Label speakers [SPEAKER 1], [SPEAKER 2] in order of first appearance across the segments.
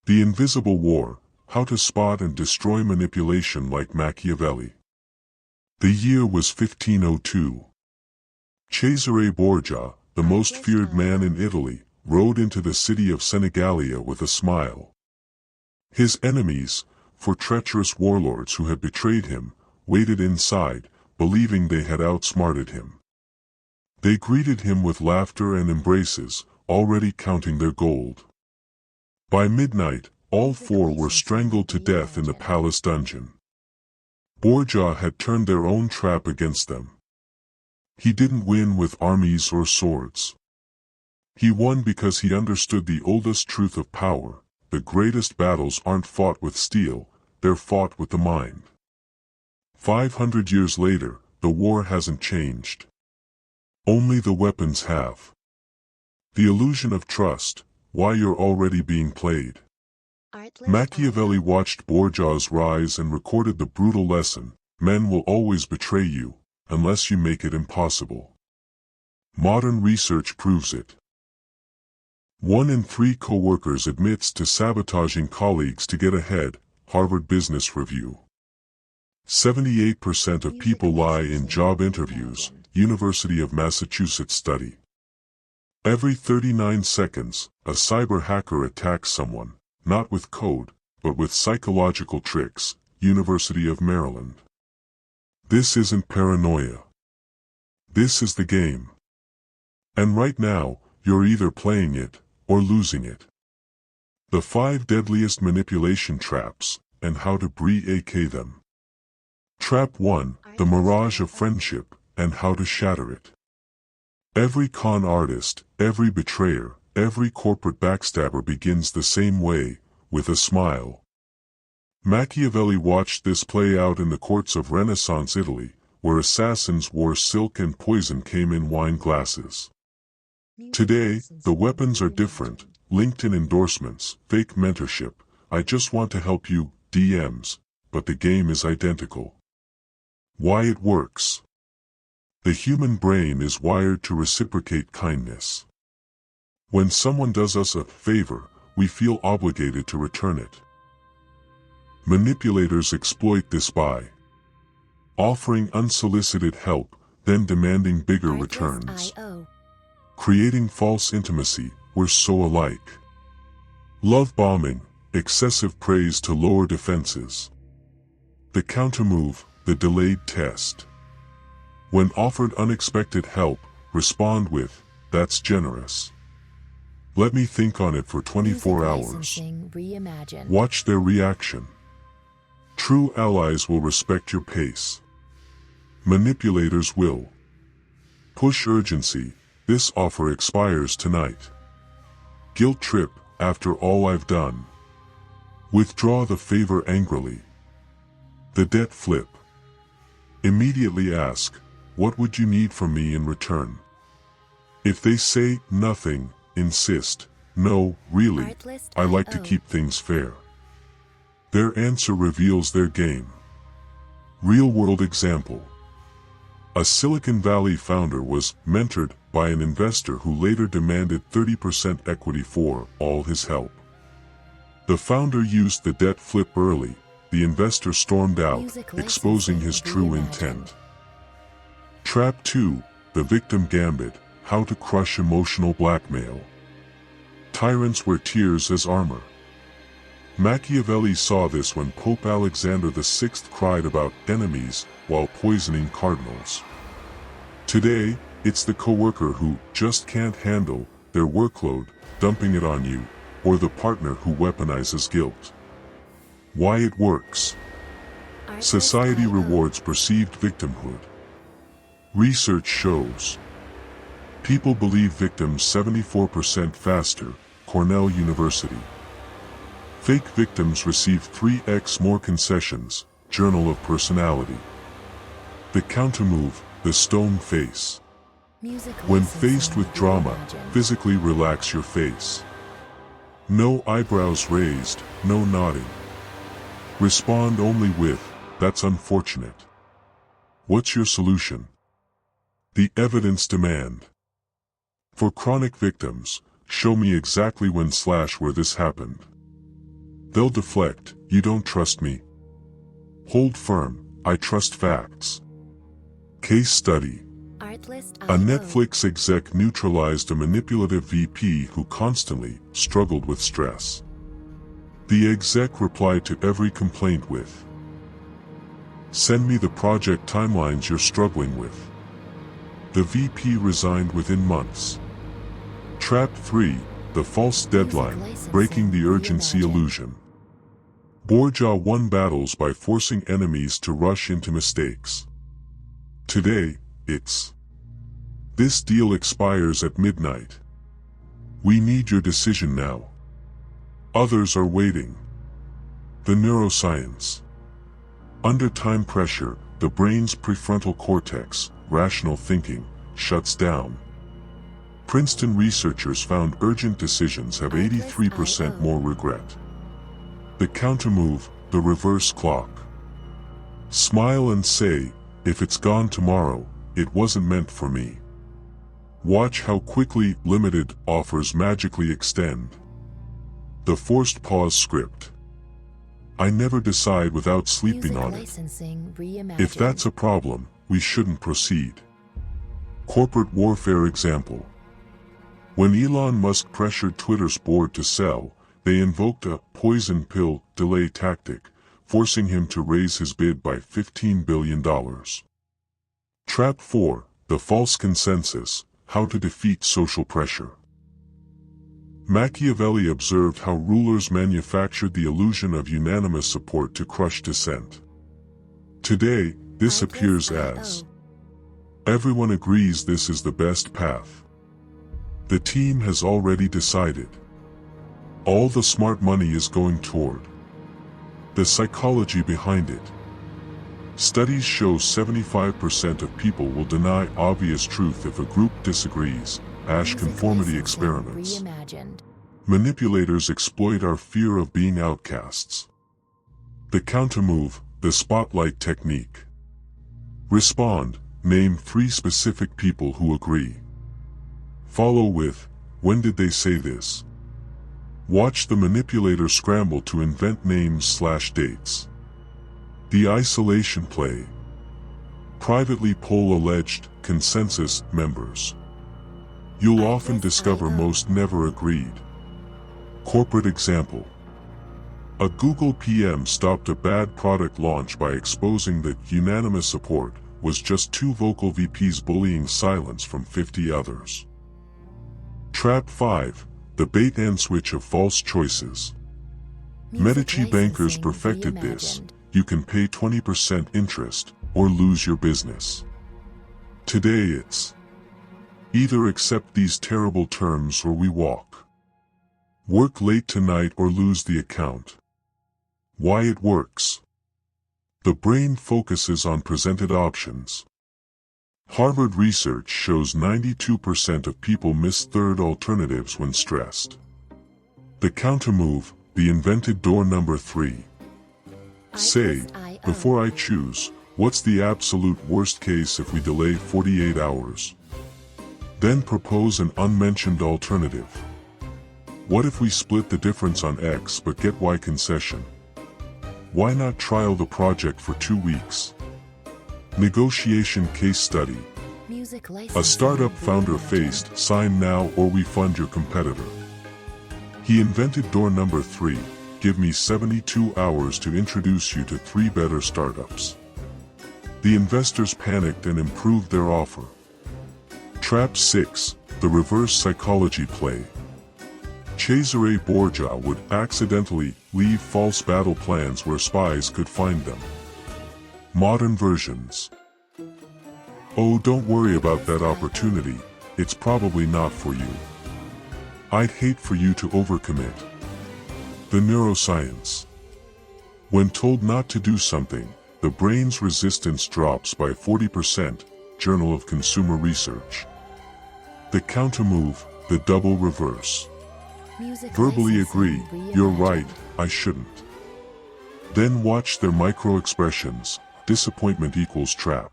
[SPEAKER 1] The Invisible War, How to Spot and Destroy Manipulation like Machiavelli. The year was 1502. Cesare Borgia, the most feared man in Italy, rode into the city of Senegalia with a smile. His enemies, for treacherous warlords who had betrayed him, waited inside, believing they had outsmarted him. They greeted him with laughter and embraces, already counting their gold. By midnight, all four were strangled to death in the palace dungeon. Borgia had turned their own trap against them. He didn't win with armies or swords. He won because he understood the oldest truth of power: the greatest battles aren't fought with steel, they're fought with the mind. 500 years later, the war hasn't changed. Only the weapons have. The illusion of trust, why you're already being played. Machiavelli watched Borgia's rise and recorded the brutal lesson: men will always betray you, unless you make it impossible. Modern research proves it. 1 in 3 co-workers admits to sabotaging colleagues to get ahead, Harvard Business Review. 78% of people lie in job interviews, University of Massachusetts study. Every 39 seconds, a cyber hacker attacks someone, not with code, but with psychological tricks, University of Maryland. This isn't paranoia. This is the game. And right now, you're either playing it, or losing it. The 5 deadliest manipulation traps, and how to break them. Trap 1, the Mirage of Friendship, and how to shatter it. Every con artist, every betrayer, every corporate backstabber begins the same way, with a smile. Machiavelli watched this play out in the courts of Renaissance Italy, where assassins wore silk and poison came in wine glasses. Today, the weapons are different: LinkedIn endorsements, fake mentorship, I just want to help you, DMs, but the game is identical. Why it works? The human brain is wired to reciprocate kindness. When someone does us a favor, we feel obligated to return it. Manipulators exploit this by offering unsolicited help, then demanding bigger returns. Creating false intimacy, we're so alike. Love bombing, excessive praise to lower defenses. The countermove, the delayed test. When offered unexpected help, respond with, "That's generous. Let me think on it for 24 hours. Watch their reaction. True allies will respect your pace. Manipulators will push urgency, this offer expires tonight. Guilt trip, after all I've done. Withdraw the favor angrily. The debt flip. Immediately ask, what would you need from me in return? If they say nothing, insist, no, really, I like to keep things fair. Their answer reveals their game. Real-world example. A Silicon Valley founder was mentored by an investor who later demanded 30% equity for all his help. The founder used the debt flip early. The investor stormed out, exposing his true intent. Trap 2, the victim gambit, how to crush emotional blackmail. Tyrants wear tears as armor. Machiavelli saw this when Pope Alexander VI cried about enemies while poisoning cardinals. Today, it's the coworker who just can't handle their workload, dumping it on you, or the partner who weaponizes guilt. Why it works? Society rewards perceived victimhood. Research shows people believe victims 74% faster, Cornell University. Fake victims receive 3x more concessions, Journal of Personality. The countermove, the stone face. When faced with drama, physically relax your face. No eyebrows raised, no nodding. Respond only with, that's unfortunate. What's your solution? The evidence demand. For chronic victims, show me exactly when/where this happened. They'll deflect, you don't trust me. Hold firm, I trust facts. Case study. A Netflix exec neutralized a manipulative VP who constantly struggled with stress. The exec replied to every complaint with, "Send me the project timelines you're struggling with." The VP resigned within months. Trap 3. The false deadline, breaking the urgency illusion. Borgia won battles by forcing enemies to rush into mistakes. Today, it's, "This deal expires at midnight. We need your decision now." Others are waiting. The neuroscience. Under time pressure, the brain's prefrontal cortex, rational thinking, shuts down. Princeton researchers found urgent decisions have 83% more regret. The countermove, the reverse clock. Smile and say, "If it's gone tomorrow, it wasn't meant for me." Watch how quickly limited offers magically extend. The forced pause script. I never decide without sleeping on it. If that's a problem, we shouldn't proceed. Corporate warfare example. When Elon Musk pressured Twitter's board to sell, they invoked a poison pill delay tactic, forcing him to raise his bid by $15 billion. Trap 4. The false consensus, how to defeat social pressure. Machiavelli observed how rulers manufactured the illusion of unanimous support to crush dissent. Today, this appears as, everyone agrees this is the best path. The team has already decided. All the smart money is going toward. The psychology behind it. Studies show 75% of people will deny obvious truth if a group disagrees. Ash conformity experiments. Manipulators exploit our fear of being outcasts. The countermove, the spotlight technique. Respond, name 3 specific people who agree. Follow with, when did they say this? Watch the manipulator scramble to invent names/dates. The isolation play. Privately poll alleged consensus members. You'll often discover most never agreed. Corporate example. A Google PM stopped a bad product launch by exposing that unanimous support was just 2 vocal VPs bullying silence from 50 others. Trap 5. The bait and switch of false choices. Medici bankers perfected this. You can pay 20% interest or lose your business. Today it's, either accept these terrible terms or we walk. Work late tonight or lose the account. Why it works. The brain focuses on presented options. Harvard research shows 92% of people miss third alternatives when stressed. The countermove, the invented door number 3. Say, before I choose, what's the absolute worst case if we delay 48 hours? Then propose an unmentioned alternative. What if we split the difference on X but get Y concession? Why not trial the project for 2 weeks? Negotiation case study. A startup founder faced, sign now or we fund your competitor. He invented door number 3, give me 72 hours to introduce you to 3 better startups. The investors panicked and improved their offer. Trap 6, the reverse psychology play. Cesare Borgia would accidentally leave false battle plans where spies could find them. Modern versions. Oh, don't worry about that opportunity, it's probably not for you. I'd hate for you to overcommit. The neuroscience. When told not to do something, the brain's resistance drops by 40%, Journal of Consumer Research. The countermove, the double reverse. Verbally agree, you're right, I shouldn't. Then watch their micro-expressions, disappointment equals trap.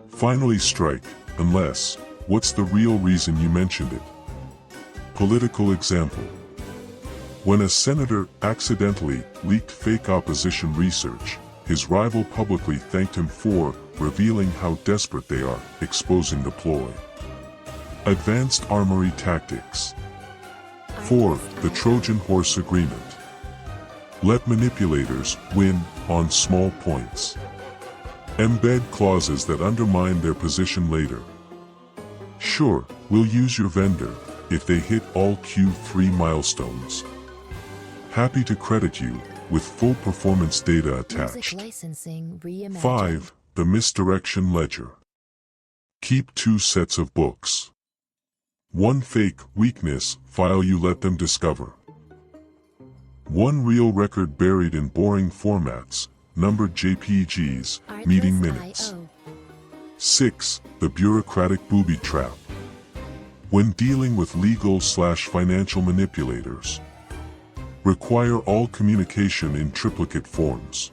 [SPEAKER 1] Finally strike, unless, what's the real reason you mentioned it? Political example. When a senator accidentally leaked fake opposition research, his rival publicly thanked him for revealing how desperate they are, exposing the ploy. Advanced armory tactics. 4. The Trojan Horse Agreement. Let manipulators win on small points. Embed clauses that undermine their position later. Sure, we'll use your vendor if they hit all Q3 milestones. Happy to credit you with full performance data attached. 5. The Misdirection Ledger. Keep 2 sets of books. One fake weakness file you let them discover. One real record buried in boring formats, numbered JPGs, meeting minutes. 6. The Bureaucratic Booby Trap. When dealing with legal/financial manipulators, require all communication in triplicate forms.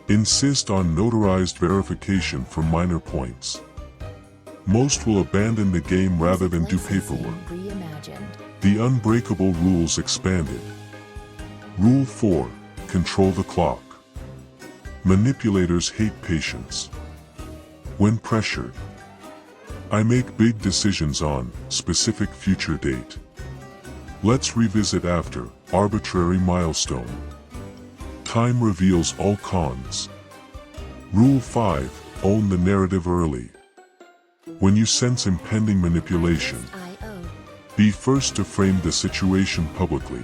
[SPEAKER 1] Insist on notarized verification for minor points. Most will abandon the game rather than do paperwork. The Unbreakable Rules expanded. Rule 4. Control the clock. Manipulators hate patience. When pressured, I make big decisions on specific future date. Let's revisit after arbitrary milestone. Time reveals all cons. Rule 5. Own the narrative early. When you sense impending manipulation, be first to frame the situation publicly.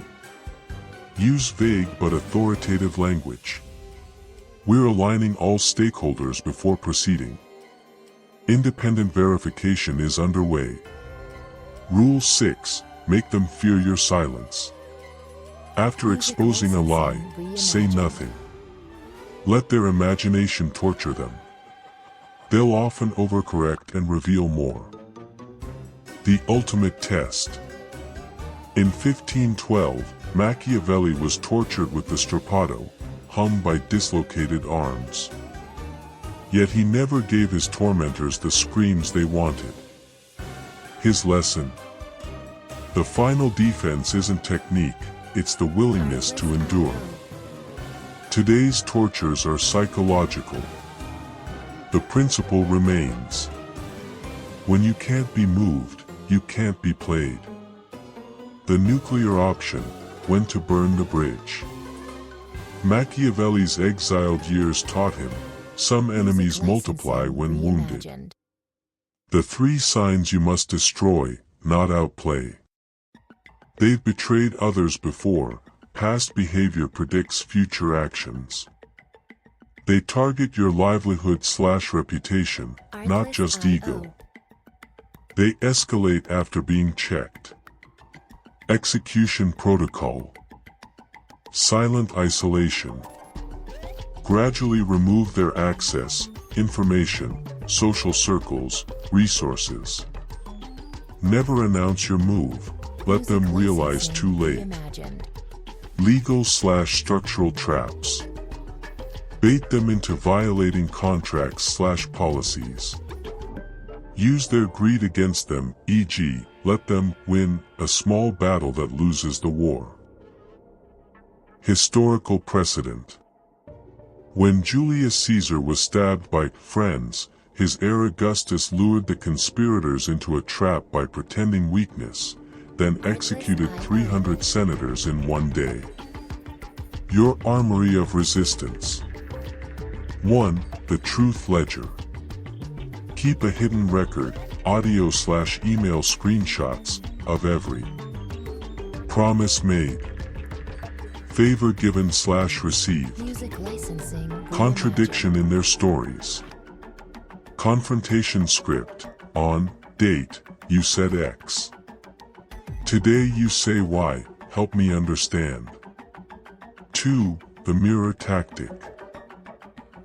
[SPEAKER 1] Use vague but authoritative language. We're aligning all stakeholders before proceeding. Independent verification is underway. Rule 6. Make them fear your silence. After exposing a lie, say nothing. Let their imagination torture them. They'll often overcorrect and reveal more. The Ultimate Test. In 1512, Machiavelli was tortured with the strappado, hung by dislocated arms. Yet he never gave his tormentors the screams they wanted. His lesson: the final defense isn't technique, it's the willingness to endure. Today's tortures are psychological. The principle remains. When you can't be moved, you can't be played. The nuclear option: when to burn the bridge. Machiavelli's exiled years taught him, some enemies multiply when wounded. The 3 signs you must destroy, not outplay. They've betrayed others before, past behavior predicts future actions. They target your livelihood/reputation, not just ego. They escalate after being checked. Execution protocol. Silent isolation. Gradually remove their access, information, social circles, resources. Never announce your move, let them realize too late. Legal/structural traps. Bait them into violating contracts/policies. Use their greed against them, e.g., let them win a small battle that loses the war. Historical precedent. When Julius Caesar was stabbed by friends, his heir Augustus lured the conspirators into a trap by pretending weakness, then executed 300 senators in one day. Your armory of resistance. 1. The Truth Ledger. Keep a hidden record, audio/email screenshots, of every promise made, favor given/received, contradiction in their stories, confrontation script, on date, you said X. Today you say Y, help me understand. 2. The mirror tactic.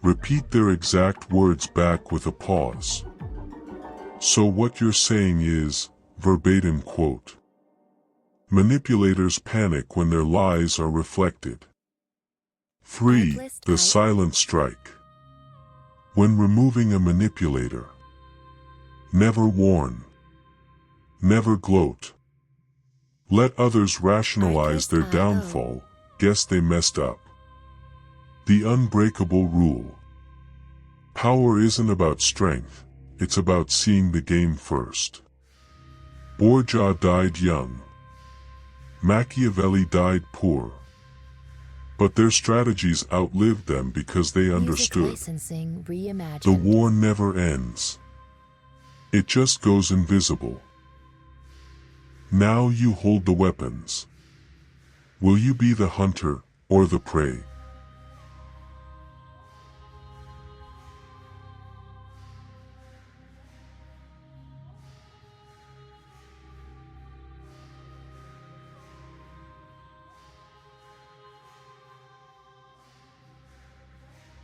[SPEAKER 1] Repeat their exact words back with a pause. So what you're saying is, verbatim quote. Manipulators panic when their lies are reflected. 3. The silent strike. When removing a manipulator, never warn. Never gloat. Let others rationalize their downfall, guess they messed up. The unbreakable rule. Power isn't about strength, it's about seeing the game first. Borgia died young. Machiavelli died poor. But their strategies outlived them because they understood. The war never ends. It just goes invisible. Now you hold the weapons. Will you be the hunter or the prey?